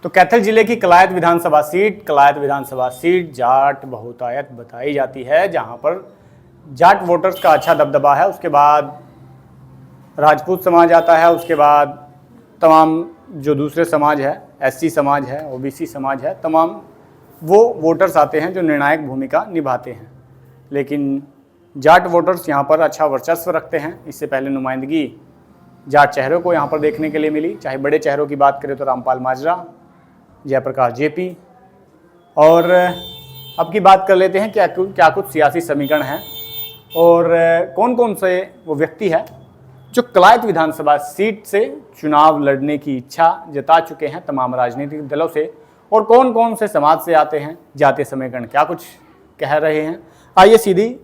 तो कैथल जिले की कलायत विधानसभा सीट जाट बहुतायत बताई जाती है, जहां पर जाट वोटर्स का अच्छा दबदबा है। उसके बाद राजपूत समाज आता है, उसके बाद तमाम जो दूसरे समाज है, एससी समाज है, ओबीसी समाज है, तमाम वो वोटर्स आते हैं जो निर्णायक भूमिका निभाते हैं। लेकिन जाट वोटर्स यहाँ पर अच्छा वर्चस्व रखते हैं। इससे पहले नुमाइंदगी जाट चेहरों को यहाँ पर देखने के लिए मिली। चाहे बड़े चेहरों की बात करें तो रामपाल माजरा, जयप्रकाश जेपी, और अब की बात कर लेते हैं क्या कुछ सियासी समीकरण हैं और कौन कौन से वो व्यक्ति है जो कलायत विधानसभा सीट से चुनाव लड़ने की इच्छा जता चुके हैं तमाम राजनीतिक दलों से, और कौन कौन से समाज से आते हैं, जातीय समीकरण क्या कुछ कह रहे हैं। आइए सीधी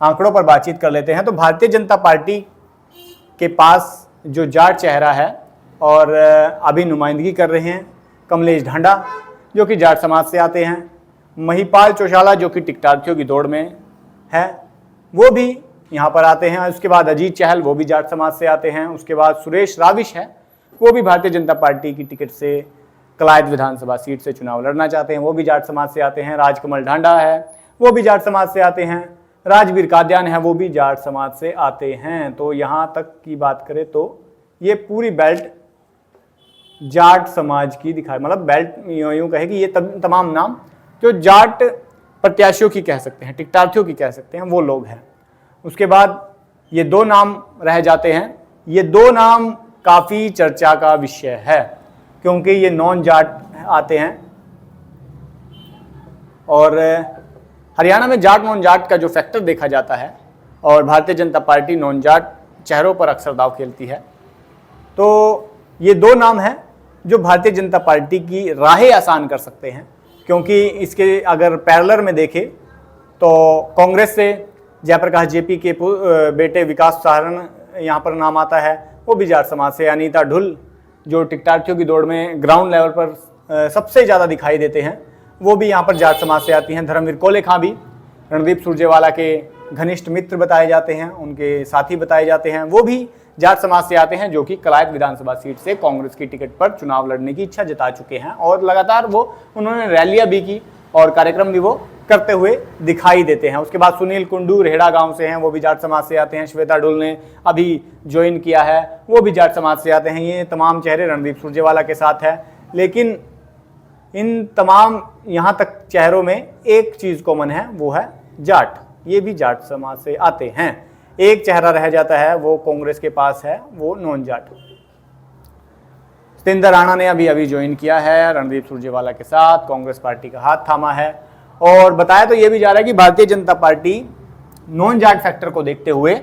आंकड़ों पर बातचीत कर लेते हैं। तो भारतीय जनता पार्टी के पास जो जाट चेहरा है और अभी नुमाइंदगी कर रहे हैं कमलेश ढांडा, जो कि जाट समाज से आते हैं, महिपाल चौटाला जो कि टिकटार्थियों की दौड़ में है, वो भी यहाँ पर आते हैं। उसके बाद अजीत चहल, वो भी जाट समाज से आते हैं। उसके बाद सुरेश राविश है, वो भी भारतीय जनता पार्टी की टिकट से कलायत विधानसभा सीट से चुनाव लड़ना चाहते हैं, वो भी जाट समाज से आते हैं। राजकमल ढांडा है, वो भी जाट समाज से आते हैं। राजवीर कादियान है, वो भी जाट समाज से आते हैं। तो यहाँ तक की बात करें तो ये पूरी बेल्ट जाट समाज की दिखाई, मतलब बेल्ट यूँ कहे कि ये तमाम नाम जो जाट प्रत्याशियों की कह सकते हैं, टिकटार्थियों की कह सकते हैं, वो लोग हैं। उसके बाद ये दो नाम रह जाते हैं। ये दो नाम काफ़ी चर्चा का विषय है क्योंकि ये नॉन जाट आते हैं, और हरियाणा में जाट नॉन जाट का जो फैक्टर देखा जाता है और भारतीय जनता पार्टी नॉन जाट चेहरों पर अक्सर दाव खेलती है। तो ये दो नाम हैं जो भारतीय जनता पार्टी की राहें आसान कर सकते हैं, क्योंकि इसके अगर पैरेलल में देखें तो कांग्रेस से जयप्रकाश जेपी के बेटे विकास सहारण यहाँ पर नाम आता है, वो भी जाट समाज से। अनीता ढुल जो टिकटार्थियों की दौड़ में ग्राउंड लेवल पर सबसे ज़्यादा दिखाई देते हैं, वो भी यहाँ पर जाट समाज से आती हैं। धर्मवीर कोलेखा भी रणदीप सुरजेवाला के घनिष्ठ मित्र बताए जाते हैं, उनके साथी बताए जाते हैं, वो भी जाट समाज से आते हैं, जो कि कलायत विधानसभा सीट से कांग्रेस की टिकट पर चुनाव लड़ने की इच्छा जता चुके हैं। और लगातार वो उन्होंने रैलियां भी की और कार्यक्रम भी वो करते हुए दिखाई देते हैं। उसके बाद सुनील कुंडू रेहड़ा गांव से हैं, वो भी जाट समाज से आते हैं। श्वेता ढुल ने अभी ज्वाइन किया है, वो भी जाट समाज से आते हैं। ये तमाम चेहरे रणदीप सुरजेवाला के साथ है। लेकिन इन तमाम यहाँ तक चेहरों में एक चीज़ कॉमन है, वो है जाट। ये भी जाट समाज से आते हैं। एक चेहरा रह जाता है, वो कांग्रेस के पास है, वो नॉन जाट। सतेंद्र राणा ने अभी ज्वाइन किया है रणदीप सुरजेवाला के साथ, कांग्रेस पार्टी का हाथ थामा है। और बताया तो ये भी जा रहा है कि Bharatiya Janata party non Jat factor को देखते हुए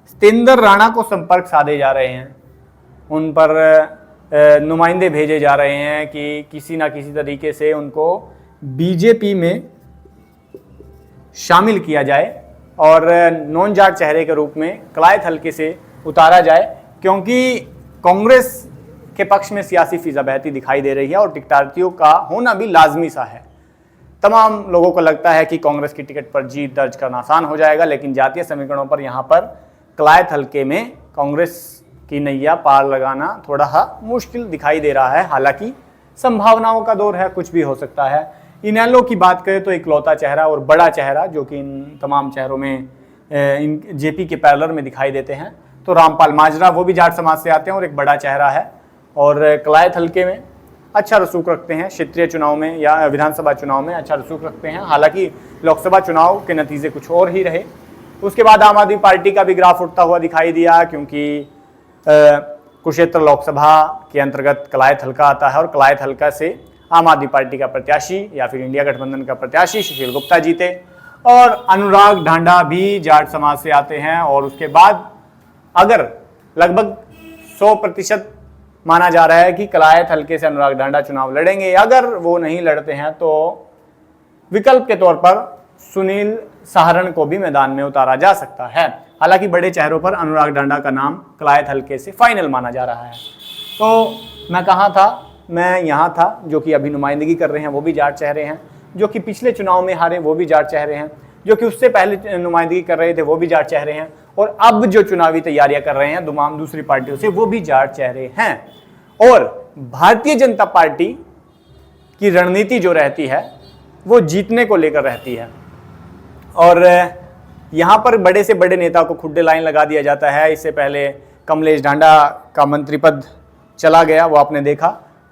सतेंद्र राणा को संपर्क साधे जा रहे हैं, उन पर नुमाइंदे भेजे जा रहे हैं कि किसी ना किसी तरीके से उनको बीजेपी में शामिल किया जाए और नॉन जाट चेहरे के रूप में कलायत हल्के से उतारा जाए, क्योंकि कांग्रेस के पक्ष में सियासी फिजा बहती दिखाई दे रही है और टिकटार्थियों का होना भी लाजमी सा है। तमाम लोगों को लगता है कि कांग्रेस की टिकट पर जीत दर्ज करना आसान हो जाएगा, लेकिन जातीय समीकरणों पर यहाँ पर कलायत हल्के में कांग्रेस की नैया पार लगाना थोड़ा मुश्किल दिखाई दे रहा है। हालांकि संभावनाओं का दौर है, कुछ भी हो सकता है। इनेलो की बात करें तो इकलौता चेहरा और बड़ा चेहरा जो कि इन तमाम चेहरों में इन जेपी के पैरेलल में दिखाई देते हैं, तो रामपाल माजरा, वो भी जाट समाज से आते हैं और एक बड़ा चेहरा है और कलायत हल्के में अच्छा रसूख रखते हैं। क्षेत्रीय चुनाव में या विधानसभा चुनाव में अच्छा रसूख रखते हैं। हालांकि लोकसभा चुनाव के नतीजे कुछ और ही रहे। उसके बाद आम आदमी पार्टी का भी ग्राफ उठता हुआ दिखाई दिया, क्योंकि कुरुक्षेत्र लोकसभा के अंतर्गत कलायत हल्का आता है और कलायत हल्का से आम आदमी पार्टी का प्रत्याशी या फिर इंडिया गठबंधन का प्रत्याशी सुशील गुप्ता जीते और अनुराग ढांडा भी जाट समाज से आते हैं। और उसके बाद अगर लगभग 100% माना जा रहा है कि कलायत हल्के से अनुराग ढांडा चुनाव लड़ेंगे, अगर वो नहीं लड़ते हैं तो विकल्प के तौर पर सुनील सहारण को भी मैदान में उतारा जा सकता है। हालांकि बड़े चेहरों पर अनुराग ढांडा का नाम कलायत हल्के से फाइनल माना जा रहा है। तो मैं कहाँ था, मैं यहाँ था, जो कि अभी नुमाइंदगी कर रहे हैं वो भी जाट चेहरे हैं, जो कि पिछले चुनाव में हारे वो भी जाट चेहरे हैं, जो कि उससे पहले नुमाइंदगी कर रहे थे वो भी जाट चेहरे हैं, और अब जो चुनावी तैयारियां कर रहे हैं तमाम दूसरी पार्टियों से वो भी जाट चेहरे हैं। और भारतीय जनता पार्टी की रणनीति जो रहती है वो जीतने को लेकर रहती है। और यहाँ पर बड़े से बड़े नेता को खुड्डे लाइन लगा दिया जाता है। इससे पहले कमलेश ढांडा का मंत्री पद चला गया, वो आपने देखा।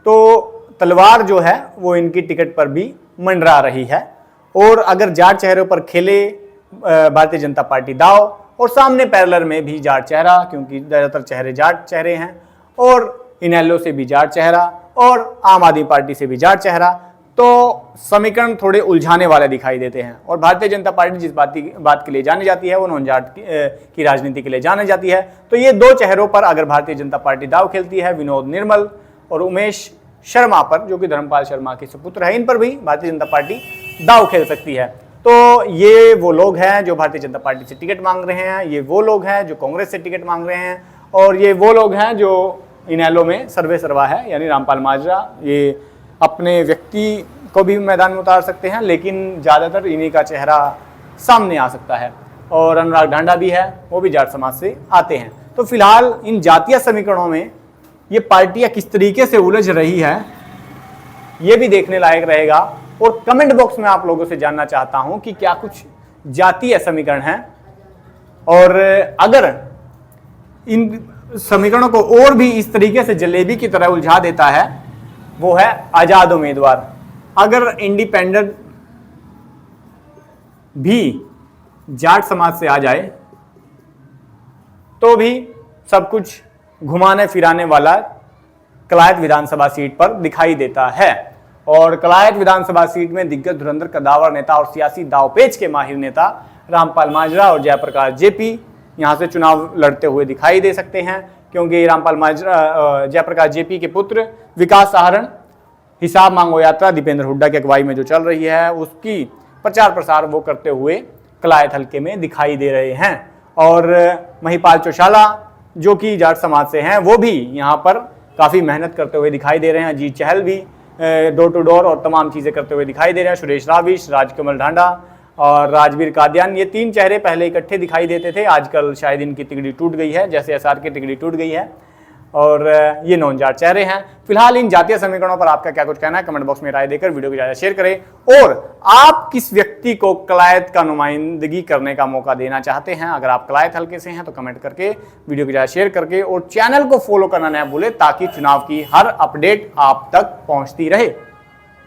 तो तलवार जो है वो इनकी टिकट पर भी मंडरा रही है। और अगर जाट चेहरों पर खेले भारतीय जनता पार्टी दाव, और सामने पैरेलल में भी जाट चेहरा, क्योंकि ज़्यादातर चेहरे जाट चेहरे हैं, और इनेलो से भी जाट चेहरा और आम आदमी पार्टी से भी जाट चेहरा, तो समीकरण थोड़े उलझाने वाले दिखाई देते हैं। और भारतीय जनता पार्टी जिस बात के लिए जानी जाती है वो नॉन जाट की राजनीति के लिए जानी जाती है। तो ये दो चेहरों पर अगर भारतीय जनता पार्टी दाव खेलती है, विनोद निर्मल और उमेश शर्मा पर, जो कि धर्मपाल शर्मा के सुपुत्र है, इन पर भी भारतीय जनता पार्टी दाव खेल सकती है। तो ये वो लोग हैं जो भारतीय जनता पार्टी से टिकट मांग रहे हैं, ये वो लोग हैं जो कांग्रेस से टिकट मांग रहे हैं, और ये वो लोग हैं जो इनेलो में सर्वे सर्वा है, यानी रामपाल माजरा। ये अपने व्यक्ति को भी मैदान में उतार सकते हैं, लेकिन ज़्यादातर इन्हीं का चेहरा सामने आ सकता है। और अनुराग ढांडा भी है, वो भी जाट समाज से आते हैं। तो फिलहाल इन जातीय समीकरणों में ये पार्टियां किस तरीके से उलझ रही है, ये भी देखने लायक रहेगा। और कमेंट बॉक्स में आप लोगों से जानना चाहता हूं कि क्या कुछ जातीय समीकरण हैं, और अगर इन समीकरणों को और भी इस तरीके से जलेबी की तरह उलझा देता है, वो है आजाद उम्मीदवार। अगर इंडिपेंडेंट भी जाट समाज से आ जाए तो भी सब कुछ घुमाने फिराने वाला कलायत विधानसभा सीट पर दिखाई देता है। और कलायत विधानसभा सीट में दिग्गज धुरंधर कदावर नेता और सियासी दावपेच के माहिर नेता रामपाल माजरा और जयप्रकाश जेपी यहां से चुनाव लड़ते हुए दिखाई दे सकते हैं, क्योंकि रामपाल माजरा जयप्रकाश जेपी के पुत्र विकास सहारण हिसाब मांगो यात्रा दीपेंद्र हुड्डा की अगुवाई में जो चल रही है, उसकी प्रचार प्रसार वो करते हुए कलायत हल्के में दिखाई दे रहे हैं। और महिपाल चौशाला जो कि जाट समाज से हैं, वो भी यहाँ पर काफ़ी मेहनत करते हुए दिखाई दे रहे हैं। अजीत चहल भी डोर टू डोर और तमाम चीज़ें करते हुए दिखाई दे रहे हैं। सुरेश राविश, राजकमल ढांडा और राजवीर कादियान, ये तीन चेहरे पहले इकट्ठे दिखाई देते थे, आजकल शायद इनकी तिगड़ी टूट गई है, जैसे एसआर की तिगड़ी टूट गई है। और ये नॉन जाट चेहरे हैं। फिलहाल इन जातीय समीकरणों पर आपका क्या कुछ कहना है, कमेंट बॉक्स में राय देकर वीडियो को ज़्यादा शेयर करें। और आप किस व्यक्ति को कलायत का नुमाइंदगी करने का मौका देना चाहते हैं, अगर आप कलायत हल्के से हैं तो कमेंट करके, वीडियो को ज़्यादा शेयर करके, और चैनल को फॉलो करना ना भूलें ताकि चुनाव की हर अपडेट आप तक पहुंचती रहे।